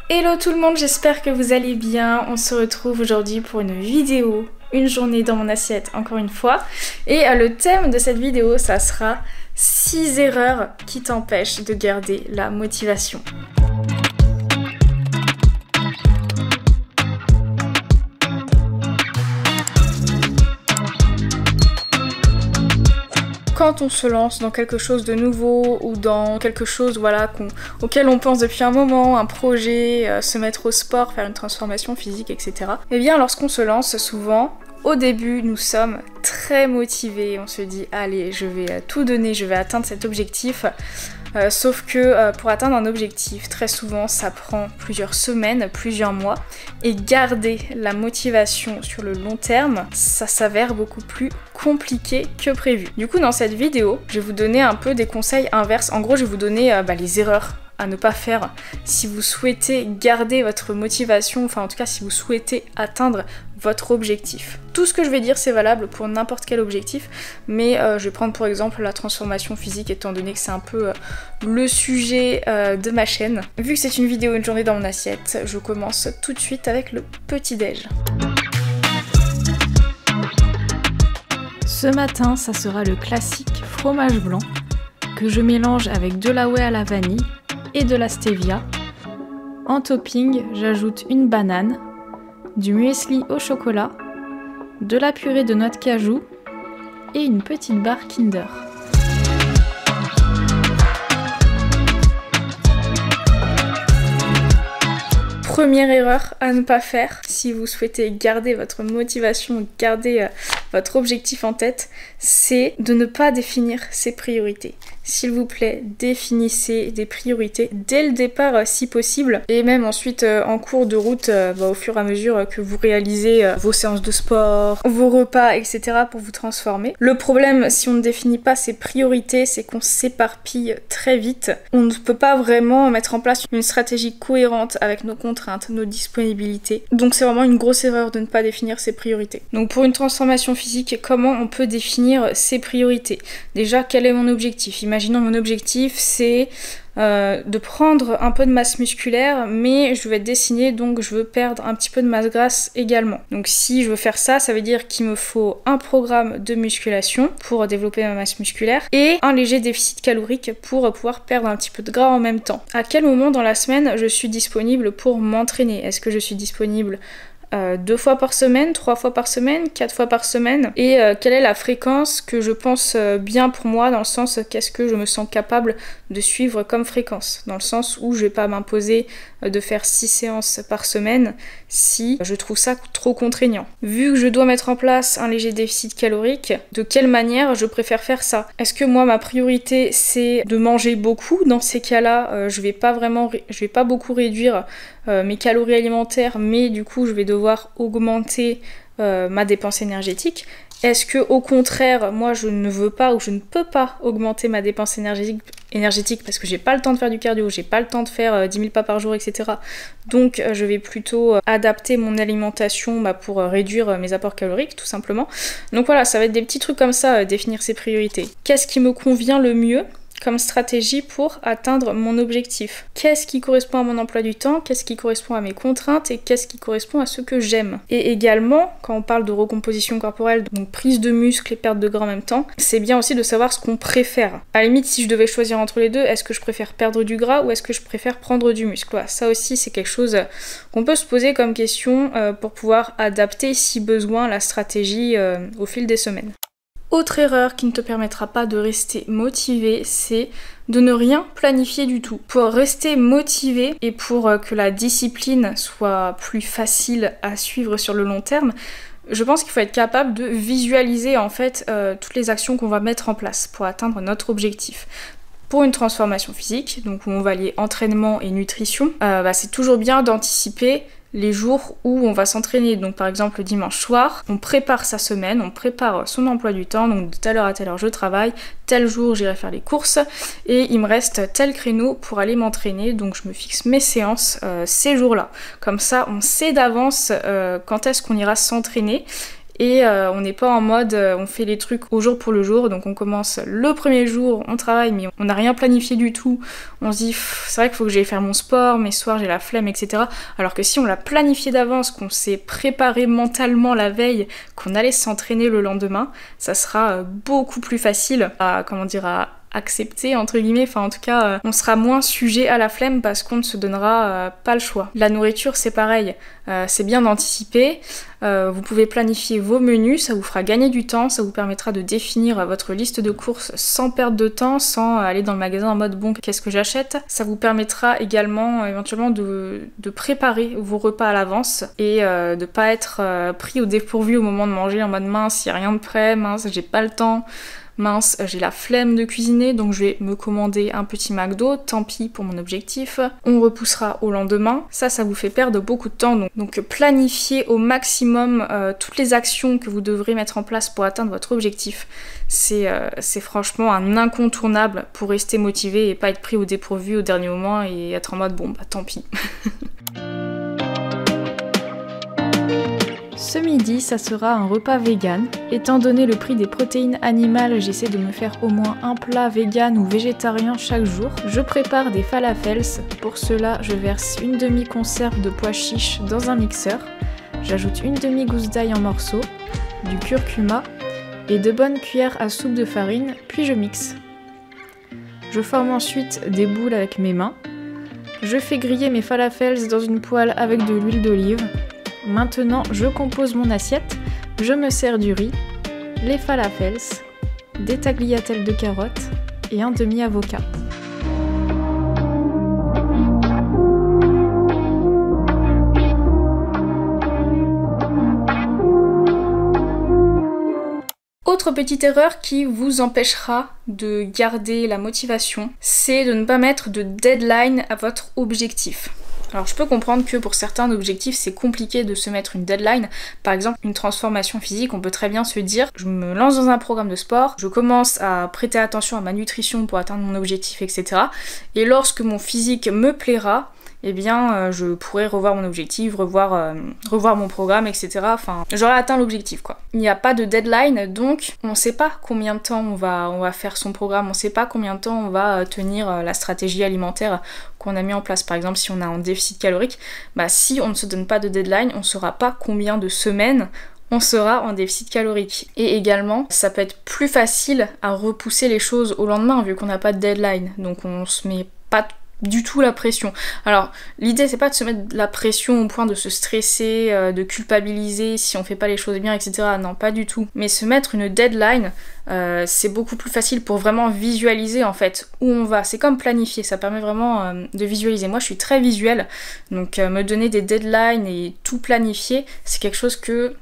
Hello tout le monde, j'espère que vous allez bien. On se retrouve aujourd'hui pour une vidéo, une journée dans mon assiette encore une fois. Et le thème de cette vidéo, ça sera 6 erreurs qui t'empêchent de garder la motivation. Quand on se lance dans quelque chose de nouveau ou dans quelque chose auquel on pense depuis un moment, un projet, se mettre au sport, faire une transformation physique, etc. Eh bien lorsqu'on se lance, souvent, au début, nous sommes très motivés, on se dit allez, je vais tout donner, je vais atteindre cet objectif. Sauf que pour atteindre un objectif, très souvent ça prend plusieurs semaines, plusieurs mois, et garder la motivation sur le long terme, ça s'avère beaucoup plus compliqué que prévu. Du coup dans cette vidéo, je vais vous donner un peu des conseils inverses. En gros je vais vous donner les erreurs à ne pas faire si vous souhaitez garder votre motivation, enfin en tout cas si vous souhaitez atteindre votre objectif. Tout ce que je vais dire c'est valable pour n'importe quel objectif, mais je vais prendre pour exemple la transformation physique étant donné que c'est un peu le sujet de ma chaîne. Vu que c'est une vidéo, une journée dans mon assiette, je commence tout de suite avec le petit-déj. Ce matin, ça sera le classique fromage blanc que je mélange avec de la whey à la vanille et de la stevia. En topping, j'ajoute une banane, du muesli au chocolat, de la purée de noix de cajou et une petite barre Kinder. Première erreur à ne pas faire si vous souhaitez garder votre motivation, garder votre objectif en tête, c'est de ne pas définir ses priorités. S'il vous plaît, définissez des priorités dès le départ si possible, et même ensuite en cours de route au fur et à mesure que vous réalisez vos séances de sport, vos repas, etc. pour vous transformer. Le problème si on ne définit pas ses priorités, c'est qu'on s'éparpille très vite. On ne peut pas vraiment mettre en place une stratégie cohérente avec nos contraintes, nos disponibilités. Donc c'est vraiment une grosse erreur de ne pas définir ses priorités. Donc pour une transformation physique, comment on peut définir ses priorités? Déjà, quel est mon objectif? Imaginons mon objectif c'est de prendre un peu de masse musculaire, mais je vais dessiner, donc je veux perdre un petit peu de masse grasse également. Donc si je veux faire ça, ça veut dire qu'il me faut un programme de musculation pour développer ma masse musculaire et un léger déficit calorique pour pouvoir perdre un petit peu de gras en même temps. À quel moment dans la semaine je suis disponible pour m'entraîner? Est-ce que je suis disponible 2 fois par semaine, 3 fois par semaine, 4 fois par semaine, et quelle est la fréquence que je pense bien pour moi, dans le sens qu'est-ce que je me sens capable de suivre comme fréquence, dans le sens où je vais pas m'imposer de faire 6 séances par semaine si je trouve ça trop contraignant. Vu que je dois mettre en place un léger déficit calorique, de quelle manière je préfère faire ça? Est-ce que moi ma priorité c'est de manger beaucoup? Dans ces cas-là, je vais pas beaucoup réduire mes calories alimentaires, mais du coup je vais devoir augmenter ma dépense énergétique. Est-ce que au contraire, moi je ne veux pas ou je ne peux pas augmenter ma dépense énergétique parce que j'ai pas le temps de faire du cardio, j'ai pas le temps de faire 10 000 pas par jour, etc. Donc je vais plutôt adapter mon alimentation pour réduire mes apports caloriques tout simplement. Donc voilà, ça va être des petits trucs comme ça, définir ses priorités. Qu'est-ce qui me convient le mieux comme stratégie pour atteindre mon objectif? Qu'est-ce qui correspond à mon emploi du temps? Qu'est-ce qui correspond à mes contraintes? Et qu'est-ce qui correspond à ce que j'aime? Et également, quand on parle de recomposition corporelle, donc prise de muscle et perte de gras en même temps, c'est bien aussi de savoir ce qu'on préfère. À la limite, si je devais choisir entre les deux, est-ce que je préfère perdre du gras ou est-ce que je préfère prendre du muscle? Voilà, ça aussi c'est quelque chose qu'on peut se poser comme question pour pouvoir adapter si besoin la stratégie au fil des semaines. Autre erreur qui ne te permettra pas de rester motivé, c'est de ne rien planifier du tout. Pour rester motivé et pour que la discipline soit plus facile à suivre sur le long terme, je pense qu'il faut être capable de visualiser en fait toutes les actions qu'on va mettre en place pour atteindre notre objectif. Pour une transformation physique, donc où on va lier entraînement et nutrition, c'est toujours bien d'anticiper les jours où on va s'entraîner. Donc par exemple le dimanche soir, on prépare sa semaine, on prépare son emploi du temps, donc de telle heure à telle heure je travaille, tel jour j'irai faire les courses et il me reste tel créneau pour aller m'entraîner, donc je me fixe mes séances ces jours-là. Comme ça on sait d'avance quand est-ce qu'on ira s'entraîner et on n'est pas en mode on fait les trucs au jour pour le jour, donc on commence le premier jour, on travaille mais on n'a rien planifié du tout, on se dit c'est vrai qu'il faut que j'aille faire mon sport, mais ce soir j'ai la flemme, etc. Alors que si on l'a planifié d'avance, qu'on s'est préparé mentalement la veille, qu'on allait s'entraîner le lendemain, ça sera beaucoup plus facile à accepter entre guillemets, enfin en tout cas on sera moins sujet à la flemme parce qu'on ne se donnera pas le choix. La nourriture c'est pareil, c'est bien d'anticiper, vous pouvez planifier vos menus, ça vous fera gagner du temps, ça vous permettra de définir votre liste de courses sans perdre de temps, sans aller dans le magasin en mode bon qu'est-ce que j'achète. Ça vous permettra également éventuellement de préparer vos repas à l'avance et de pas être pris au dépourvu au moment de manger en mode mince, y a rien de prêt, mince j'ai pas le temps, mince, j'ai la flemme de cuisiner, donc je vais me commander un petit McDo, tant pis pour mon objectif. On repoussera au lendemain. Ça vous fait perdre beaucoup de temps. Donc planifiez au maximum toutes les actions que vous devrez mettre en place pour atteindre votre objectif. C'est franchement un incontournable pour rester motivé et pas être pris au dépourvu au dernier moment et être en mode bon bah tant pis. Ce midi, ça sera un repas vegan. Étant donné le prix des protéines animales, j'essaie de me faire au moins un plat vegan ou végétarien chaque jour. Je prépare des falafels. Pour cela, je verse une demi-conserve de pois chiches dans un mixeur. J'ajoute une demi-gousse d'ail en morceaux, du curcuma et 2 bonnes cuillères à soupe de farine, puis je mixe. Je forme ensuite des boules avec mes mains. Je fais griller mes falafels dans une poêle avec de l'huile d'olive. Maintenant, je compose mon assiette, je me sers du riz, les falafels, des tagliatelles de carottes et un demi-avocat. Autre petite erreur qui vous empêchera de garder la motivation, c'est de ne pas mettre de deadline à votre objectif. Alors je peux comprendre que pour certains objectifs c'est compliqué de se mettre une deadline. Par exemple une transformation physique, on peut très bien se dire je me lance dans un programme de sport, je commence à prêter attention à ma nutrition pour atteindre mon objectif, etc. Et lorsque mon physique me plaira, eh bien je pourrais revoir mon objectif, revoir mon programme, etc. Enfin, j'aurais atteint l'objectif quoi. Il n'y a pas de deadline, donc on ne sait pas combien de temps on va faire son programme, on ne sait pas combien de temps on va tenir la stratégie alimentaire qu'on a mis en place. Par exemple, si on a un déficit calorique, bah si on ne se donne pas de deadline, on ne saura pas combien de semaines on sera en déficit calorique. Et également, ça peut être plus facile à repousser les choses au lendemain vu qu'on n'a pas de deadline, donc on se met pas du tout la pression. Alors l'idée c'est pas de se mettre la pression au point de se stresser, de culpabiliser si on fait pas les choses bien, etc. Non, pas du tout. Mais se mettre une deadline, c'est beaucoup plus facile pour vraiment visualiser en fait où on va. C'est comme planifier, ça permet vraiment de visualiser. Moi je suis très visuelle, donc me donner des deadlines et tout planifier, c'est quelque chose que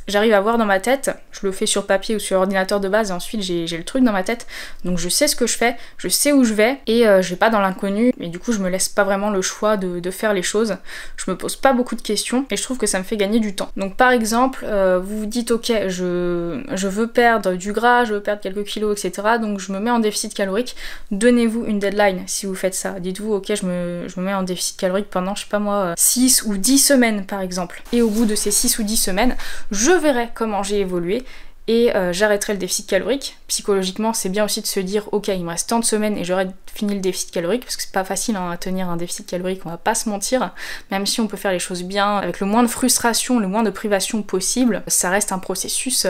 j'arrive à voir dans ma tête. Je le fais sur papier ou sur ordinateur de base et ensuite j'ai le truc dans ma tête, donc je sais ce que je fais, je sais où je vais et je vais pas dans l'inconnu, et du coup je me laisse pas vraiment le choix de faire les choses, je me pose pas beaucoup de questions et je trouve que ça me fait gagner du temps. Donc par exemple vous vous dites ok je veux perdre du gras, je veux perdre quelques kilos, etc. donc je me mets en déficit calorique, donnez-vous une deadline si vous faites ça, dites-vous ok je me mets en déficit calorique pendant je sais pas moi 6 ou 10 semaines par exemple, et au bout de ces 6 ou 10 semaines je verrai comment j'ai évolué et j'arrêterai le déficit calorique. Psychologiquement c'est bien aussi de se dire ok il me reste tant de semaines et j'aurai fini le déficit calorique, parce que c'est pas facile à tenir un déficit calorique, on va pas se mentir, même si on peut faire les choses bien avec le moins de frustration, le moins de privation possible, ça reste un processus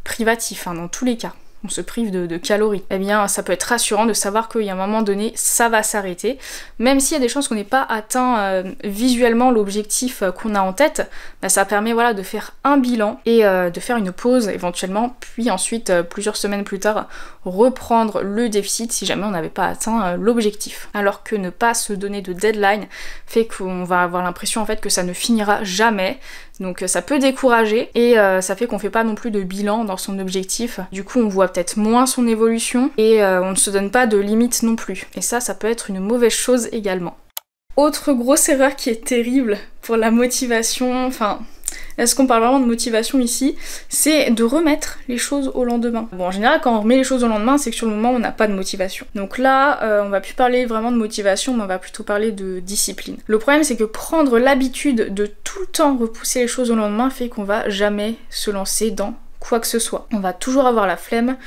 privatif dans tous les cas. On se prive de calories. Eh bien, ça peut être rassurant de savoir qu'il y a un moment donné, ça va s'arrêter. Même s'il y a des chances qu'on n'ait pas atteint visuellement l'objectif qu'on a en tête, bah, ça permet voilà, de faire un bilan et de faire une pause éventuellement, puis ensuite, plusieurs semaines plus tard, reprendre le déficit si jamais on n'avait pas atteint l'objectif. Alors que ne pas se donner de deadline fait qu'on va avoir l'impression en fait que ça ne finira jamais. Donc ça peut décourager et ça fait qu'on fait pas non plus de bilan dans son objectif. Du coup on voit peut-être moins son évolution et on ne se donne pas de limites non plus. Et ça peut être une mauvaise chose également. Autre grosse erreur qui est terrible pour la motivation, enfin Est-ce qu'on parle vraiment de motivation ici? C'est de remettre les choses au lendemain. Bon, en général, quand on remet les choses au lendemain, c'est que sur le moment, on n'a pas de motivation. Donc là, on va plus parler vraiment de motivation, mais on va plutôt parler de discipline. Le problème, c'est que prendre l'habitude de tout le temps repousser les choses au lendemain fait qu'on va jamais se lancer dans quoi que ce soit. On va toujours avoir la flemme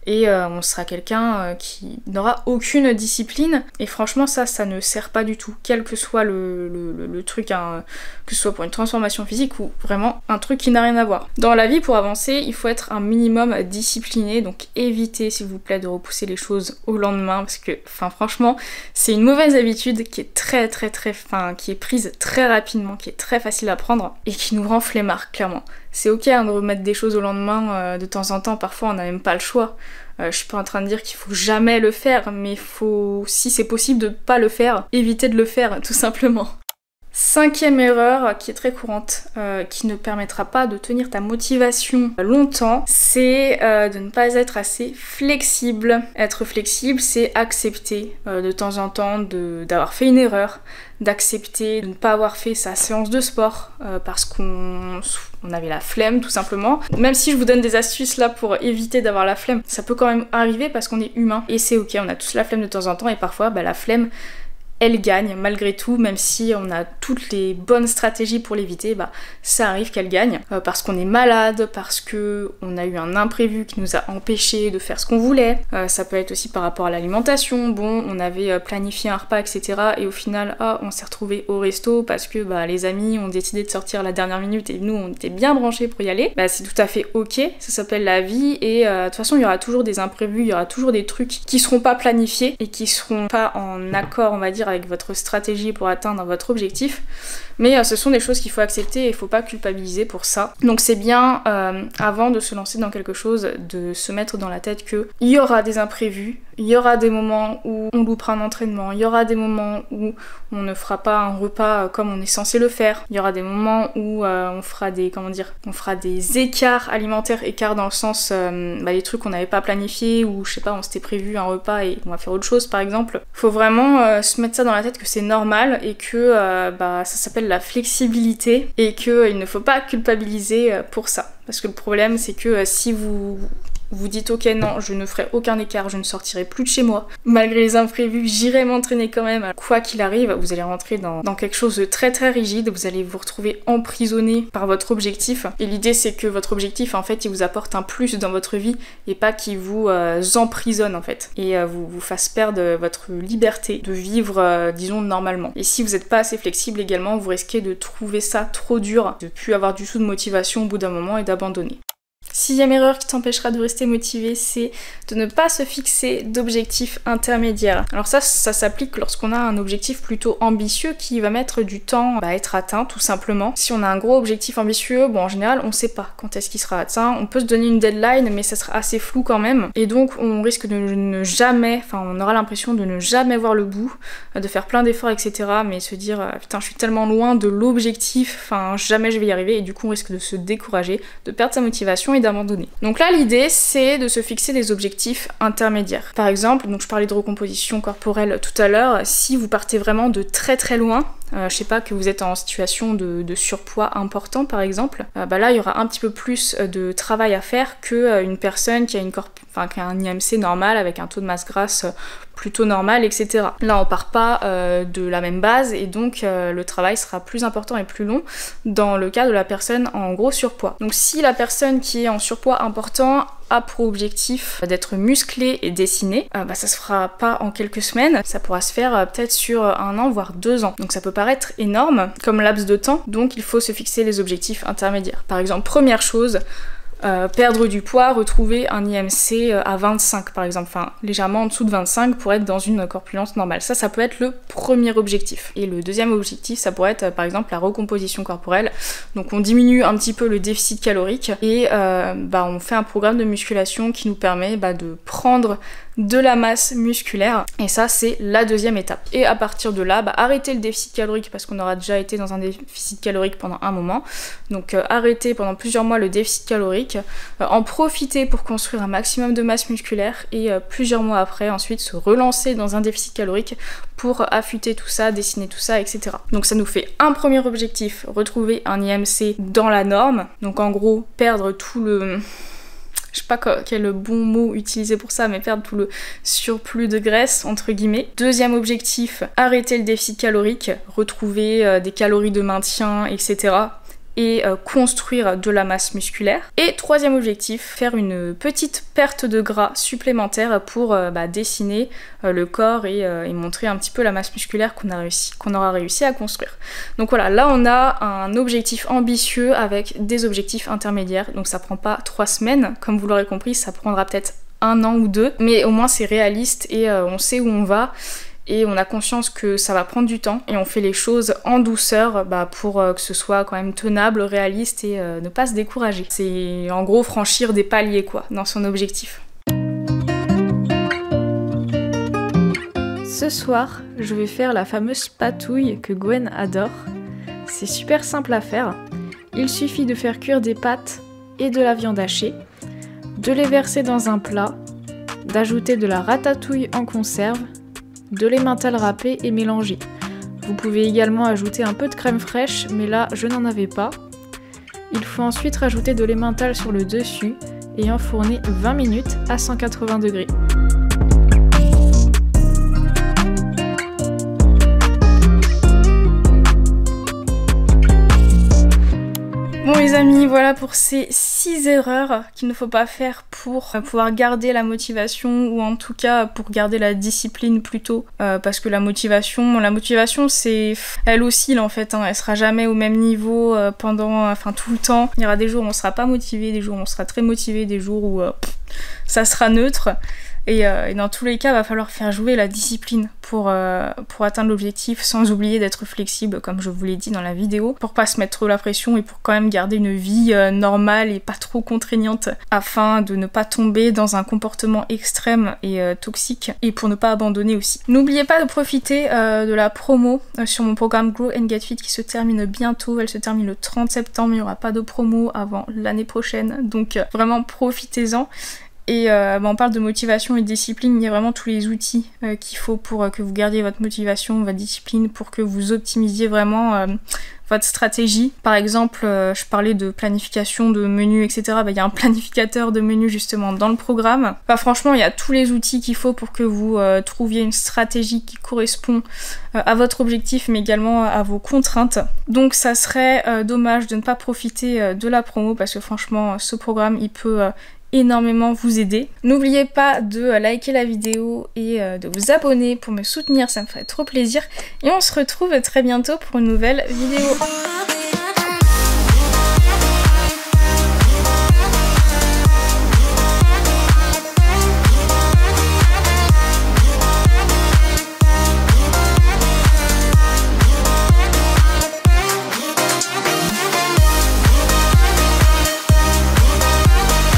et on sera quelqu'un qui n'aura aucune discipline, et franchement ça ne sert pas du tout, quel que soit le truc, hein, que ce soit pour une transformation physique ou vraiment un truc qui n'a rien à voir. Dans la vie, pour avancer, il faut être un minimum discipliné, donc évitez s'il vous plaît de repousser les choses au lendemain, parce que franchement c'est une mauvaise habitude qui est qui est prise très rapidement, qui est très facile à prendre et qui nous rend flemmards, clairement. C'est ok hein, de remettre des choses au lendemain de temps en temps, parfois on n'a même pas le choix. Je suis pas en train de dire qu'il faut jamais le faire, mais faut, si c'est possible de pas le faire, éviter de le faire tout simplement. 5e erreur qui est très courante, qui ne permettra pas de tenir ta motivation longtemps, c'est de ne pas être assez flexible. Être flexible, c'est accepter de temps en temps d'avoir fait une erreur, d'accepter de ne pas avoir fait sa séance de sport parce qu'on avait la flemme tout simplement. Même si je vous donne des astuces là pour éviter d'avoir la flemme, ça peut quand même arriver parce qu'on est humain et c'est ok, on a tous la flemme de temps en temps et parfois la flemme elle gagne malgré tout, même si on a toutes les bonnes stratégies pour l'éviter, ça arrive qu'elle gagne, parce qu'on est malade, parce que on a eu un imprévu qui nous a empêché de faire ce qu'on voulait, ça peut être aussi par rapport à l'alimentation, bon, on avait planifié un repas, etc. et au final, on s'est retrouvé au resto parce que les amis ont décidé de sortir à la dernière minute et nous on était bien branchés pour y aller, c'est tout à fait ok, ça s'appelle la vie et de toute façon il y aura toujours des imprévus, il y aura toujours des trucs qui seront pas planifiés et qui seront pas en accord, on va dire, avec votre stratégie pour atteindre votre objectif, mais ce sont des choses qu'il faut accepter et il faut pas culpabiliser pour ça. Donc c'est bien, avant de se lancer dans quelque chose, de se mettre dans la tête que il y aura des imprévus, il y aura des moments où on loupera un entraînement, il y aura des moments où on ne fera pas un repas comme on est censé le faire, il y aura des moments où on fera des écarts alimentaires, écarts dans le sens des trucs qu'on n'avait pas planifiés, ou je sais pas, on s'était prévu un repas et on va faire autre chose par exemple. Faut vraiment se mettre ça dans la tête que c'est normal et que ça s'appelle la flexibilité et qu'il ne faut pas culpabiliser pour ça. Parce que le problème c'est que si vous dites ok non, je ne ferai aucun écart, je ne sortirai plus de chez moi, malgré les imprévus, j'irai m'entraîner quand même, quoi qu'il arrive, vous allez rentrer dans quelque chose de très très rigide, vous allez vous retrouver emprisonné par votre objectif, et l'idée c'est que votre objectif en fait il vous apporte un plus dans votre vie et pas qu'il vous emprisonne en fait, et vous fasse perdre votre liberté de vivre disons normalement. Et si vous n'êtes pas assez flexible également, vous risquez de trouver ça trop dur, de plus avoir du tout de motivation au bout d'un moment et d'abandonner. 6e erreur qui t'empêchera de rester motivé, c'est de ne pas se fixer d'objectifs intermédiaires. Alors ça s'applique lorsqu'on a un objectif plutôt ambitieux qui va mettre du temps à être atteint tout simplement. Si on a un gros objectif ambitieux, bon en général on sait pas quand est-ce qu'il sera atteint, on peut se donner une deadline mais ça sera assez flou quand même et donc on risque de ne jamais, on aura l'impression de ne jamais voir le bout, de faire plein d'efforts etc. mais se dire putain je suis tellement loin de l'objectif, jamais je vais y arriver, et du coup on risque de se décourager, de perdre sa motivation et d'abandonner. Donc là l'idée c'est de se fixer des objectifs intermédiaires. Par exemple, donc je parlais de recomposition corporelle tout à l'heure, si vous partez vraiment de très très loin, je sais pas, que vous êtes en situation de surpoids important par exemple, là il y aura un petit peu plus de travail à faire que une personne qui a qui a un IMC normal avec un taux de masse grasse plutôt normal, etc. Là on part pas de la même base et donc le travail sera plus important et plus long dans le cas de la personne en gros surpoids. Donc si la personne qui est en surpoids important a pour objectif d'être musclée et dessinée, ça se fera pas en quelques semaines, ça pourra se faire peut-être sur 1 an voire 2 ans. Donc ça peut paraître énorme comme laps de temps, donc il faut se fixer les objectifs intermédiaires. Par exemple, première chose, perdre du poids, retrouver un IMC à 25 par exemple, légèrement en dessous de 25 pour être dans une corpulence normale. Ça peut être le premier objectif. Et le deuxième objectif, ça pourrait être par exemple la recomposition corporelle. Donc on diminue un petit peu le déficit calorique et on fait un programme de musculation qui nous permet de prendre de la masse musculaire. Et ça, c'est la deuxième étape. Et à partir de là, arrêtez le déficit calorique parce qu'on aura déjà été dans un déficit calorique pendant un moment. Donc arrêtez pendant plusieurs mois le déficit calorique, en profiter pour construire un maximum de masse musculaire et plusieurs mois après, ensuite se relancer dans un déficit calorique pour affûter tout ça, dessiner tout ça, etc. Donc ça nous fait un premier objectif, retrouver un IMC dans la norme. Donc en gros, perdre tout le... Je sais pas quel est le bon mot utilisé pour ça, mais perdre tout le surplus de graisse, entre guillemets. Deuxième objectif, arrêter le déficit calorique, retrouver des calories de maintien, etc. Et construire de la masse musculaire. Et troisième objectif, faire une petite perte de gras supplémentaire pour dessiner le corps et montrer un petit peu la masse musculaire qu'on aura réussi à construire. Donc voilà, là on a un objectif ambitieux avec des objectifs intermédiaires, donc ça prend pas 3 semaines, comme vous l'aurez compris, ça prendra peut-être 1 an ou 2, mais au moins c'est réaliste et on sait où on va. Et on a conscience que ça va prendre du temps et on fait les choses en douceur pour que ce soit quand même tenable, réaliste et ne pas se décourager. C'est en gros franchir des paliers quoi dans son objectif. Ce soir, je vais faire la fameuse patouille que Gwen adore. C'est super simple à faire. Il suffit de faire cuire des pâtes et de la viande hachée, de les verser dans un plat, d'ajouter de la ratatouille en conserve, de l'emmental râpé et mélangé. Vous pouvez également ajouter un peu de crème fraîche, mais là je n'en avais pas. Il faut ensuite rajouter de l'emmental sur le dessus et enfourner 20 minutes à 180 degrés. Bon les amis, voilà pour ces 6 erreurs qu'il ne faut pas faire pour pouvoir garder la motivation ou en tout cas pour garder la discipline plutôt parce que la motivation c'est... elle oscille en fait, hein, elle sera jamais au même niveau pendant tout le temps. Il y aura des jours où on sera pas motivé, des jours où on sera très motivé, des jours où ça sera neutre. Et dans tous les cas, il va falloir faire jouer la discipline pour atteindre l'objectif sans oublier d'être flexible, comme je vous l'ai dit dans la vidéo, pour pas se mettre trop la pression et pour quand même garder une vie normale et pas trop contraignante, afin de ne pas tomber dans un comportement extrême et toxique, et pour ne pas abandonner aussi. N'oubliez pas de profiter de la promo sur mon programme Grow and Get Fit qui se termine bientôt. Elle se termine le 30 septembre, il n'y aura pas de promo avant l'année prochaine, donc vraiment profitez-en. Et on parle de motivation et de discipline, il y a vraiment tous les outils qu'il faut pour que vous gardiez votre motivation, votre discipline, pour que vous optimisiez vraiment votre stratégie. Par exemple, je parlais de planification de menus, etc. Il y a un planificateur de menus justement dans le programme. Franchement, il y a tous les outils qu'il faut pour que vous trouviez une stratégie qui correspond à votre objectif, mais également à vos contraintes. Donc ça serait dommage de ne pas profiter de la promo, parce que franchement, ce programme, il peut... énormément vous aider. N'oubliez pas de liker la vidéo et de vous abonner pour me soutenir, ça me ferait trop plaisir. Et on se retrouve très bientôt pour une nouvelle vidéo.